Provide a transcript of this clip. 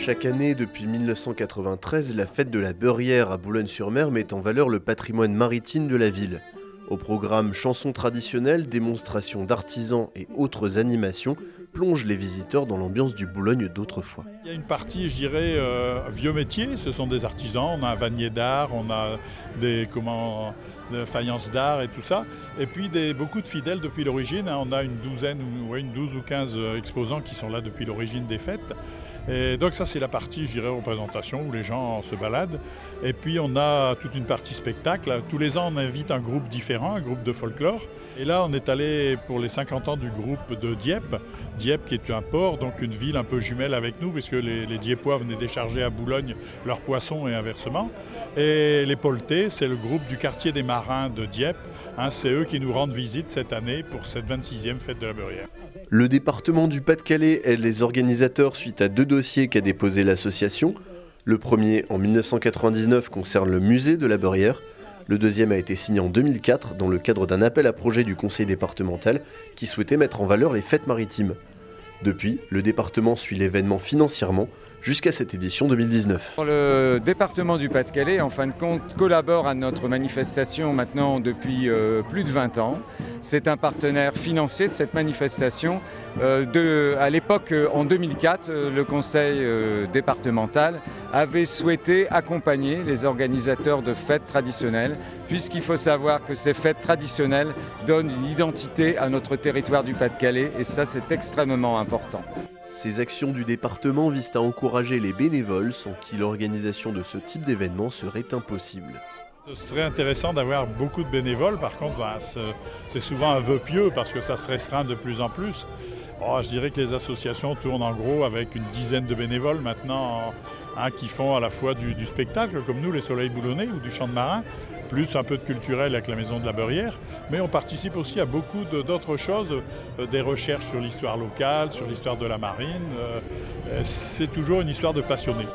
Chaque année, depuis 1993, la fête de la Beurrière à Boulogne-sur-Mer met en valeur le patrimoine maritime de la ville. Au programme chansons traditionnelles, démonstrations d'artisans et autres animations plongent les visiteurs dans l'ambiance du Boulogne d'autrefois. Il y a une partie, je dirais, vieux métiers. Ce sont des artisans. On a un vanier d'art, on a des faïences d'art et tout ça. Et puis beaucoup de fidèles depuis l'origine. On a une douze ou 15 exposants qui sont là depuis l'origine des fêtes. Et donc ça, c'est la partie, je dirais, représentation où les gens se baladent. Et puis on a toute une partie spectacle. Tous les ans, on invite un groupe différent, un groupe de folklore. Et là, on est allé pour les 50 ans du groupe de Dieppe. Dieppe qui est un port, donc une ville un peu jumelle avec nous, puisque les Dieppois venaient décharger à Boulogne leurs poissons et inversement. Et les Poltais, c'est le groupe du quartier des marins de Dieppe. C'est eux qui nous rendent visite cette année pour cette 26e fête de la Beurrière. Le département du Pas-de-Calais aide les organisateurs suite à 2 dossiers qu'a déposé l'association. Le premier, en 1999, concerne le musée de la Beurrière. Le deuxième a été signé en 2004 dans le cadre d'un appel à projet du conseil départemental qui souhaitait mettre en valeur les fêtes maritimes. Depuis, le département suit l'événement financièrement jusqu'à cette édition 2019. Le département du Pas-de-Calais, en fin de compte, collabore à notre manifestation maintenant depuis plus de 20 ans. C'est un partenaire financier de cette manifestation. À l'époque, en 2004, le conseil départemental avait souhaité accompagner les organisateurs de fêtes traditionnelles, puisqu'il faut savoir que ces fêtes traditionnelles donnent une identité à notre territoire du Pas-de-Calais, et ça, c'est extrêmement important. Ces actions du département visent à encourager les bénévoles sans qui l'organisation de ce type d'événement serait impossible. Ce serait intéressant d'avoir beaucoup de bénévoles. Par contre, c'est souvent un vœu pieux parce que ça se restreint de plus en plus. Je dirais que les associations tournent en gros avec une dizaine de bénévoles maintenant qui font à la fois du spectacle, comme nous, les Soleils Boulonnais, ou du chant de marin, plus un peu de culturel avec la Maison de la Beurrière. Mais on participe aussi à beaucoup d'autres choses, des recherches sur l'histoire locale, sur l'histoire de la marine. C'est toujours une histoire de passionnés.